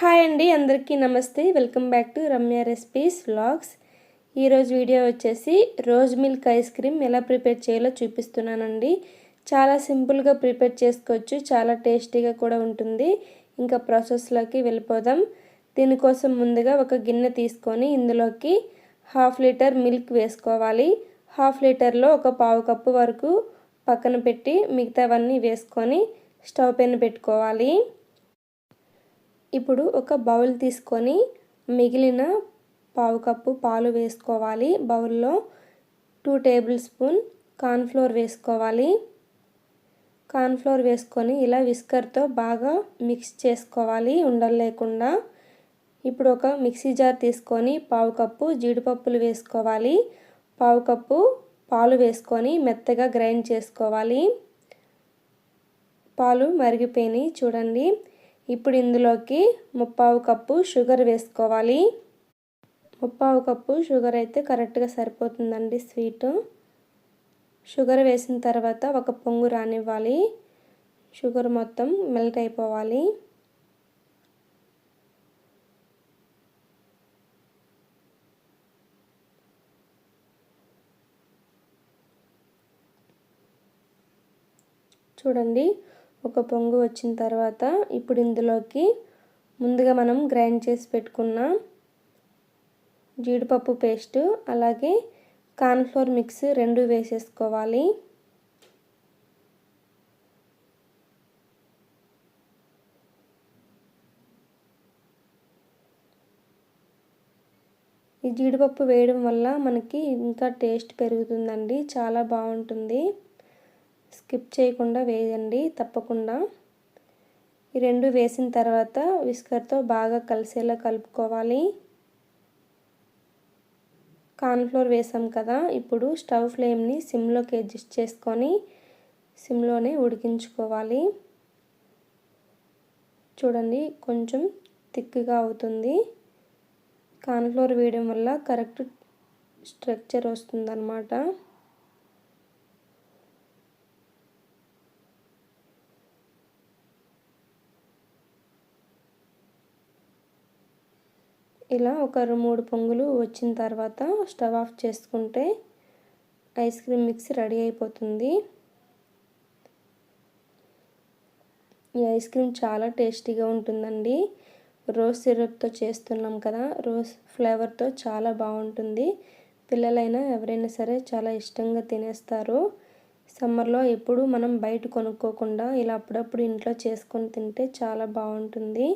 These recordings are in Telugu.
హాయ్ అండి, అందరికీ నమస్తే. Welcome back to Ramya recipes vlogs. ఈరోజు వీడియో వచ్చేసి రోజ్ మిల్క్ ఐస్ క్రీమ్ ఎలా ప్రిపేర్ చేయాలో చూపిస్తున్నానండి. చాలా సింపుల్గా ప్రిపేర్ చేసుకోవచ్చు, చాలా టేస్టీగా కూడా ఉంటుంది. ఇంకా ప్రాసెస్లోకి వెళ్ళిపోదాం. దీనికోసం ముందుగా ఒక గిన్నె తీసుకొని ఇందులోకి 1/2 లీటర్ మిల్క్ వేసుకోవాలి. 1/2 లీటర్లో ఒక 1/2 కప్పు వరకు పక్కన పెట్టి మిగతావన్నీ వేసుకొని స్టవ్ పైన పెట్టుకోవాలి. ఇప్పుడు ఒక బౌల్ తీసుకొని మిగిలిన 1/2 కప్పు పాలు వేసుకోవాలి. బౌల్లో 2 టేబుల్ స్పూన్ కార్న్ఫ్లోర్ వేసుకోవాలి. కార్న్ఫ్లోర్ వేసుకొని ఇలా విస్కర్తో బాగా మిక్స్ చేసుకోవాలి, ఉండలు లేకుండా. ఇప్పుడు ఒక మిక్సీ జార్ తీసుకొని 1/2 కప్పు జీడిపప్పులు వేసుకోవాలి. 1/2 కప్పు పాలు వేసుకొని మెత్తగా గ్రైండ్ చేసుకోవాలి. పాలు మరిగిపోయినాయి చూడండి. ఇప్పుడు ఇందులోకి 1/2 కప్పు షుగర్ వేసుకోవాలి. 1/2 కప్పు షుగర్ అయితే కరెక్ట్గా సరిపోతుందండి స్వీట్. షుగర్ వేసిన తర్వాత ఒక పొంగు రానివ్వాలి. షుగర్ మొత్తం మెల్ట్ అయిపోవాలి. చూడండి, ఒక పొంగు వచ్చిన తర్వాత ఇప్పుడు ఇందులోకి ముందుగా మనం గ్రైండ్ చేసి పెట్టుకున్న జీడిపప్పు పేస్టు అలాగే కార్న్ఫ్లోర్ మిక్స్ 2 వేసేసుకోవాలి. ఈ జీడిపప్పు వేయడం వల్ల మనకి ఇంకా టేస్ట్ పెరుగుతుందండి, చాలా బాగుంటుంది. స్కిప్ చేయకుండా వేయండి తప్పకుండా. ఈ 2 వేసిన తర్వాత విస్కర్తో బాగా కలిసేలా కలుపుకోవాలి. కార్న్ఫ్లోర్ వేసాం కదా, ఇప్పుడు స్టవ్ ఫ్లేమ్ని సిమ్లోకి అడ్జస్ట్ చేసుకొని సిమ్లోనే ఉడికించుకోవాలి. చూడండి, కొంచెం థిక్గా అవుతుంది. కార్న్ఫ్లోర్ వేయడం వల్ల కరెక్ట్ స్ట్రక్చర్ వస్తుందన్నమాట. ఇలా ఒక 3 పొంగులు వచ్చిన తర్వాత స్టవ్ ఆఫ్ చేసుకుంటే ఐస్ క్రీమ్ మిక్స్ రెడీ అయిపోతుంది. ఈ ఐస్ క్రీమ్ చాలా టేస్టీగా ఉంటుందండి. రోజ్ సిరప్తో చేస్తున్నాం కదా, రోజ్ ఫ్లేవర్తో చాలా బాగుంటుంది. పిల్లలైనా ఎవరైనా సరే చాలా ఇష్టంగా తినేస్తారు. సమ్మర్లో ఎప్పుడు మనం బయట కొనుక్కోకుండా ఇలా అప్పుడప్పుడు ఇంట్లో చేసుకొని తింటే చాలా బాగుంటుంది.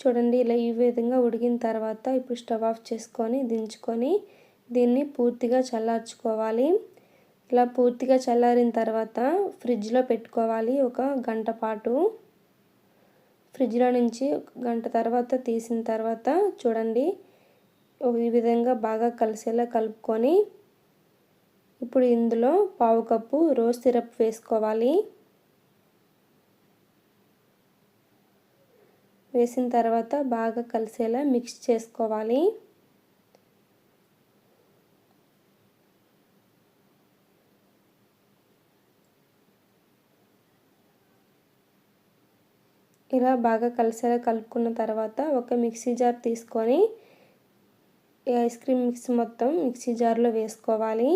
చూడండి, ఇలా ఈ విధంగా ఉడికిన తర్వాత ఇప్పుడు స్టవ్ ఆఫ్ చేసుకొని దించుకొని దీన్ని పూర్తిగా చల్లార్చుకోవాలి. ఇలా పూర్తిగా చల్లారిన తర్వాత ఫ్రిడ్జ్లో పెట్టుకోవాలి ఒక గంట పాటు. ఫ్రిడ్జ్లో నుంచి గంట తర్వాత తీసిన తర్వాత చూడండి, ఈ విధంగా బాగా కలిసేలా కలుపుకొని ఇప్పుడు ఇందులో 1/2 కప్పు రోజ్ సిరప్ వేసుకోవాలి. వేసిన తర్వాత బాగా కలిసేలా మిక్స్ చేసుకోవాలి. ఇలా బాగా కలిసేలా కలుపుకున్న తర్వాత ఒక మిక్సీ జార్ తీసుకొని ఈ ఐస్ క్రీమ్ మిక్స్ మొత్తం మిక్సీ జార్లో వేసుకోవాలి.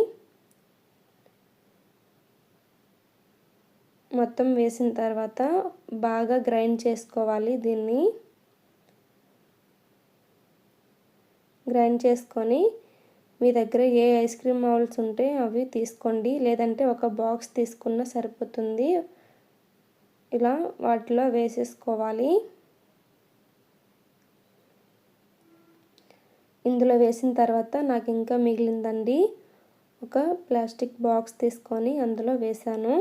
మొత్తం వేసిన తర్వాత బాగా గ్రైండ్ చేసుకోవాలి. దీన్ని గ్రైండ్ చేసుకొని మీ దగ్గర ఏ ఐస్ క్రీమ్ మౌల్డ్స్ ఉంటే అవి తీసుకోండి, లేదంటే ఒక బాక్స్ తీసుకున్నా సరిపోతుంది. ఇలా వాటిలో వేసేసుకోవాలి. ఇందులో వేసిన తర్వాత నాకు ఇంకా మిగిలిందండి. ఒక ప్లాస్టిక్ బాక్స్ తీసుకొని అందులో వేసాను.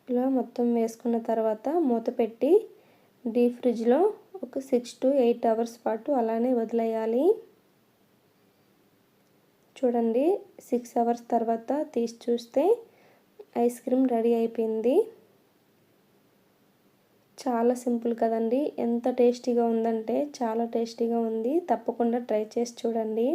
ఇలా మొత్తం వేసుకున్న తర్వాత మూత పెట్టి డీప్ ఫ్రిడ్జ్లో ఒక 6 to 8 అవర్స్ పాటు అలానే వదిలేయాలి. చూడండి, 6 అవర్స్ తర్వాత తీసి చూస్తే ఐస్ క్రీమ్ రెడీ అయిపోయింది. చాలా సింపుల్ కదండి, ఎంత టేస్టీగా ఉందంటే చాలా టేస్టీగా ఉంది. తప్పకుండా ట్రై చేసి చూడండి.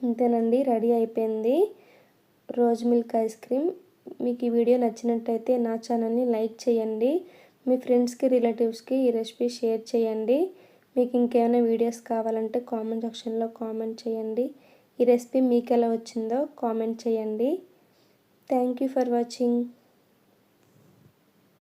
ఇంతేనండి, రెడీ అయిపోయింది రోజ్ మిల్క్ ఐస్ క్రీమ్. మీకు ఈ వీడియో నచ్చినట్టయితే నా ఛానల్ని లైక్ చేయండి. మీ ఫ్రెండ్స్కి రిలేటివ్స్కి ఈ రెసిపీ షేర్ చేయండి. మీకు ఇంకేమైనా వీడియోస్ కావాలంటే కామెంట్ సెక్షన్లో కామెంట్ చేయండి. ఈ రెసిపీ మీకు ఎలా వచ్చిందో కామెంట్ చేయండి. Thank you for watching.